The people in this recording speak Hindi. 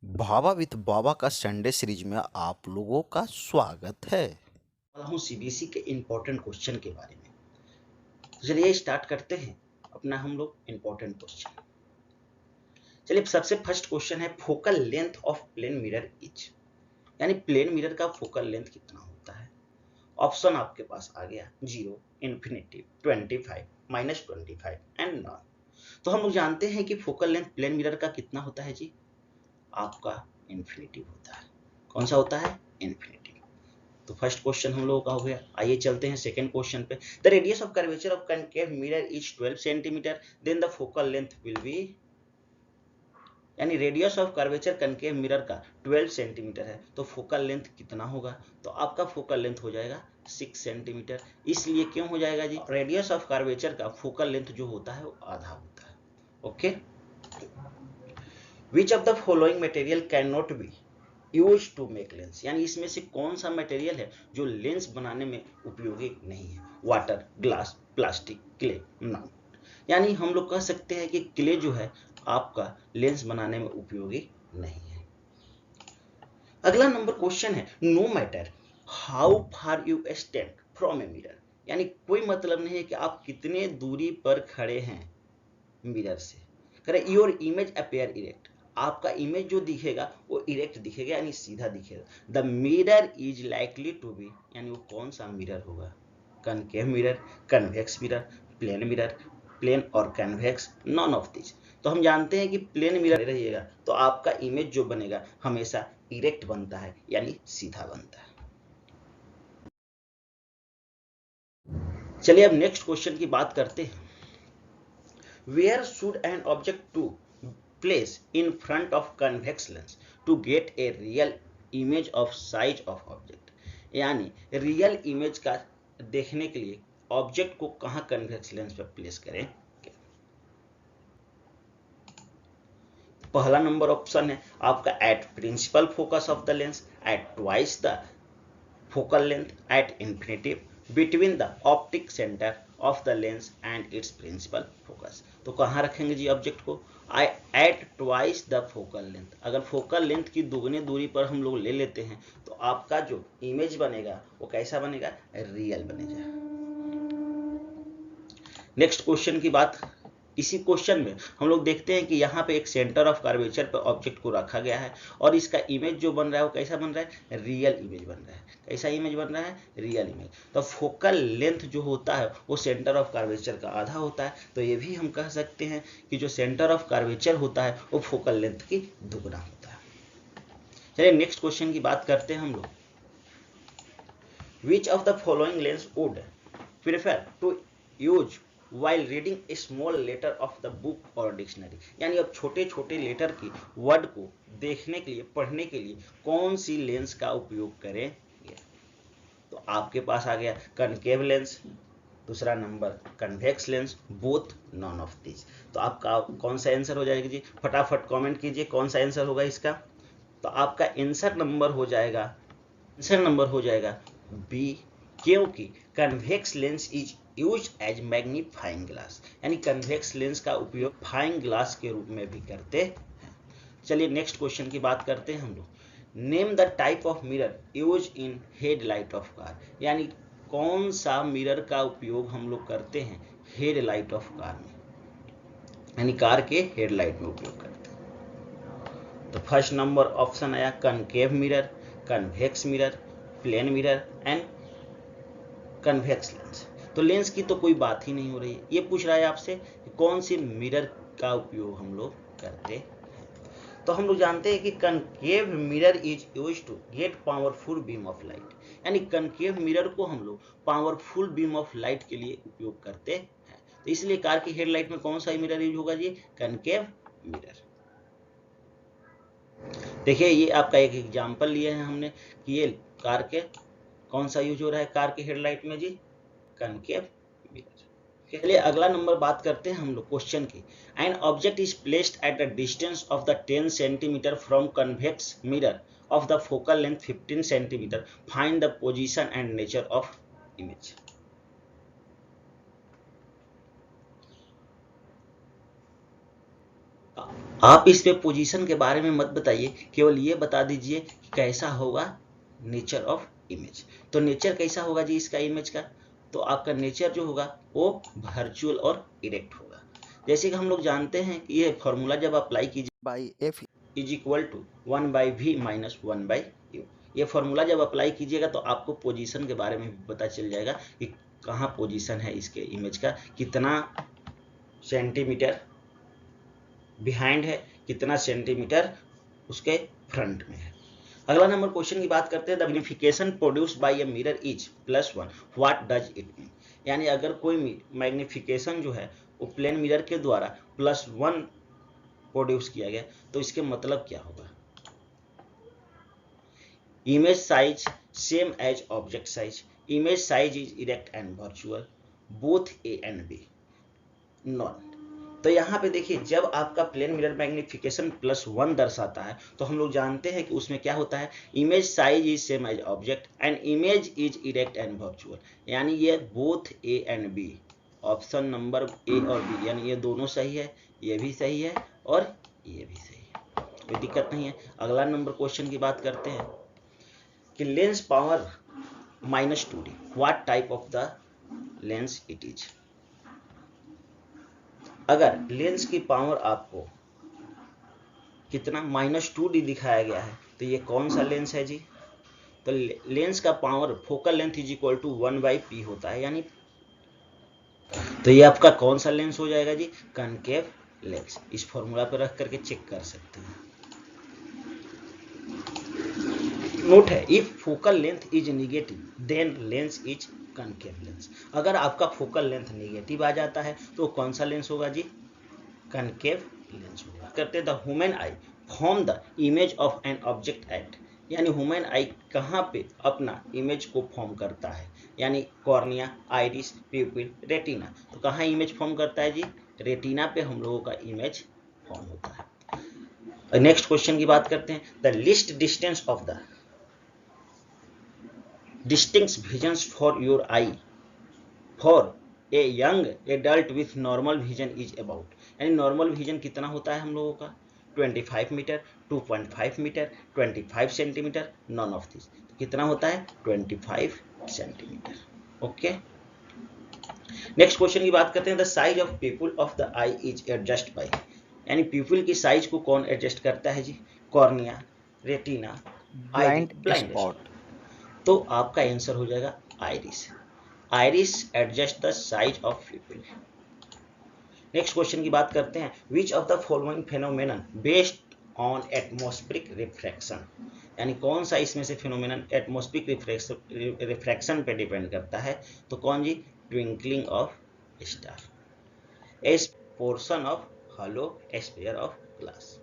भावा विथ बाबा का संडे सीरीज में आप लोगों का स्वागत है। हूँ सीबीएसई के इम्पोर्टेंट क्वेश्चन के बारे में। तो चलिए स्टार्ट करते हैं अपना हम लोग इम्पोर्टेंट क्वेश्चन। चलिए सबसे फर्स्ट क्वेश्चन है focal length of plane mirror is, यानी प्लेन मिरर का फोकल लेंथ कितना होता है। ऑप्शन आपके पास आ गया 0, इन्फिनिटी, 25, -25 एंड नॉन। तो हम लोग जानते हैं कि फोकल लेंथ प्लेन मिरर का कितना होता है जी, आपका इन्फिनिटी होता है। कौन सा होता है? इन्फिनिटी। तो फर्स्ट क्वेश्चन हम लोगों का हो गया। आइए चलते हैं सेकंड क्वेश्चन पे। The radius of curvature of concave mirror is 12 centimetre, then the focal length will be, यानी radius of curvature concave mirror का 12 सेंटीमीटर है तो फोकल लेंथ कितना होगा? तो आपका फोकल लेंथ हो जाएगा 6 सेंटीमीटर। इसलिए क्यों हो जाएगा जी? रेडियस ऑफ कर्वेचर का फोकल लेंथ जो होता है वो आधा होता है। Okay. Which of the following material can not be use to make lens, यानी इसमें से कौन सा मटेरियल है जो लेंस बनाने में उपयोगी नहीं है? Water, glass, plastic, clay, non. यानी हम लोग कह सकते हैं कि क्ले जो है आपका लेंस बनाने में उपयोगी नहीं है। अगला नंबर क्वेश्चन है no matter how far you stand from a mirror, यानी कोई मतलब नहीं है कि आप कितने दूरी पर खड़े हैं मिरर से। करें योर इमेज अपेयर इरेक्ट, आपका इमेज जो दिखेगा वो इरेक्ट दिखेगा, यानी सीधा दिखेगा। The mirror is likely to be, यानी वो कौन सा मिरर होगा? Concave mirror, convex mirror, plane mirror, plane और कन्वेक्स, नॉन ऑफ दिस। तो हम जानते हैं कि प्लेन मिरर रहिएगा तो आपका इमेज जो बनेगा हमेशा इरेक्ट बनता है, यानी सीधा बनता है। चलिए अब नेक्स्ट क्वेश्चन की बात करते हैं। Where should an object to place in front of convex lens to get a real image of size of object, यानी रियल इमेज का देखने के लिए ऑब्जेक्ट को कहाँ कन्वेक्स लेंस पर प्लेस करें? पहला नंबर ऑप्शन है आपका at principal focus of the lens, at twice the focal length, at infinity, between the optic centre of the lens and its principal focus. तो कहाँ रखेंगे जी ऑब्जेक्ट को? At twice the focal length. अगर फोकल लेंथ की दुगनी दूरी पर हम लोग ले लेते हैं तो आपका जो इमेज बनेगा वो कैसा बनेगा? रियल बनेगा। नेक्स्ट क्वेश्चन की बात, इसी क्वेश्चन में हम लोग देखते हैं कि यहाँ पे एक सेंटर ऑफ कर्वेचर पे ऑब्जेक्ट को रखा गया है और इसका इमेज जो बन रहा है वो कैसा बन रहा है? रियल इमेज बन रहा है। कैसा इमेज बन रहा है? Real image. तो फोकल लेंथ जो होता है वो सेंटर ऑफ कर्वेचर का आधा होता है, तो ये भी हम कह सकते हैं कि जो सेंटर ऑफ कर्वेचर होता है वो फोकल लेंथ की दुगना होता है। चलिए नेक्स्ट क्वेश्चन की बात करते हैं हम लोग। Which of the following lens would prefer to use while reading a small letter of the book or dictionary, यानी अब छोटे छोटे लेटर की वर्ड को देखने के लिए, पढ़ने के लिए कौन सी लेंस का उपयोग करेंगे? तो आपके पास आ गया कनकेव लेंस, दूसरा number convex lens, both non of this. तो आपका कौन सा आंसर हो जाएगा जी? फटाफट कमेंट कीजिए कौन सा आंसर होगा इसका। तो आपका आंसर नंबर हो जाएगा बी, क्योंकि convex lens is use as magnifying glass, यानी कन्वेक्स लेंस का उपयोग फाइन ग्लास के रूप में भी करते हैं। चलिए नेक्स्ट क्वेश्चन की बात करते हैं हम लोग। Name the type of mirror use in headlight of car, यानी कौन सा मिरर का उपयोग हम लोग करते हैं हेडलाइट ऑफ कार में, यानी कार के हेडलाइट में उपयोग करते हैं। तो फर्स्ट नंबर ऑप्शन आया concave mirror, convex mirror, plane mirror and convex lens. तो लेंस की तो कोई बात ही नहीं हो रही है, ये पूछ रहा है आपसे कि कौन सी मिरर का उपयोग हम लोग करते हैं। तो हम लोग जानते हैं कि concave mirror is use to get powerful beam of light, यानी कनकेव मिरर को हम लोग पावरफुल बीम ऑफ लाइट के लिए उपयोग करते हैं। तो इसलिए कार की हेडलाइट में कौन सा मिरर यूज होगा जी? Concave mirror. देखिए ये आपका एक एग्जाम्पल लिए हैं हमने कि ये कार के कौन सा यूज हो रहा है कार की हेडलाइट में जी? Concave mirror. चलिए अगला नंबर बात करते हैं हम लोग क्वेश्चन की। An object is placed at the distance of the 10 centimetre from convex mirror of the focal length 15 centimetre, find the position and nature of image. आप इस पे पोजीशन के बारे में मत बताइए, केवल ये बता दीजिए कि कैसा होगा नेचर ऑफ इमेज। तो नेचर कैसा होगा जी इसका इमेज का, तो आपका नेचर जो होगा वो वर्चुअल और इरेक्ट होगा। जैसे कि हम लोग जानते हैं कि ये फॉर्मूला जब अप्लाई कीजिए by f is equal to 1/v minus 1/u, ये फॉर्मूला जब अप्लाई कीजिएगा तो आपको पोजीशन के बारे में भी पता चल जाएगा कि कहाँ पोजीशन है इसके इमेज का, कितना सेंटीमीटर बिहाइंड है, कितना सेंटीमीटर उसके फ्रंट में है। अगला नंबर क्वेश्चन की बात करते हैं, the magnification produced by a mirror is +1, what does it mean. यानी अगर कोई मैग्निफिकेशन जो है वो प्लेन मिरर के द्वारा +1 प्रोड्यूस किया गया तो इसके मतलब क्या होगा। Image size same as object size, image size is erect and virtual, both A and B, not. तो यहाँ पे देखिए जब आपका प्लेन मिरर मैग्निफिकेशन +1 दर्शाता है तो हम लोग जानते हैं कि उसमें क्या होता है, image size is same as object and image is erect and virtual, यानी ये both A and B, option number A और बी, यानी ये दोनों सही है, ये भी सही है और ये भी सही है, कोई दिक्कत नहीं है। अगला नंबर क्वेश्चन की बात करते हैं कि lens power -2d, what type of the lens it is. अगर लेंस की पावर आपको कितना -2d दिखाया गया है तो ये कौन सा लेंस है जी। तो लेंस का power focal length is equal to 1/p होता है, यानी तो ये आपका कौन सा लेंस हो जाएगा जी, कनकेव लेंस। इस फॉर्मूला पर रख करके चेक कर सकते हैं। नोट है, if focal length is negative then lens is concave lens. अगर आपका फोकल लेंथ नेगेटिव आ जाता है तो कौन सा लेंस होगा जी, कनकेव लेंस होगा। करते the human I form the image of an object at, यानी ह्यूमन आई कहाँ पे अपना इमेज को फॉर्म करता है, यानी कॉर्निया, आइरिस, प्यूपिल, रेटिना। तो कहाँ इमेज फॉर्म करता है जी, रेटिना पे हम लोगों का इमेज फॉर्म होता है। नेक्स्ट क्वेश्चन की बात करते हैं, the least distance of the distinct visions for your eye for a young adult with normal vision is about, यानी नॉर्मल विजन कितना होता है हम लोगों का, 25 metre, 2.5 metre, 25 centimetre, none of this. तो कितना होता है 25 सेंटीमीटर। ओके, नेक्स्ट क्वेश्चन की बात करते हैं, the size of pupil of the eye is adjust by, यानी पीपल की साइज को कौन एडजस्ट करता है जी, कॉर्निया, रेटिना, ब्लाइंड स्पॉट। तो आपका आंसर हो जाएगा iris. Iris adjust the size of pupil. Next question की बात करते हैं, which of the following phenomenon based on atmospheric refraction, यानी कौन सा इसमें से फेनोमेनन एटमॉस्फेरिक रिफ्रैक्शन पे डिपेंड करता है। तो कौन जी, twinkling of star, A portion of hollow sphere of glass.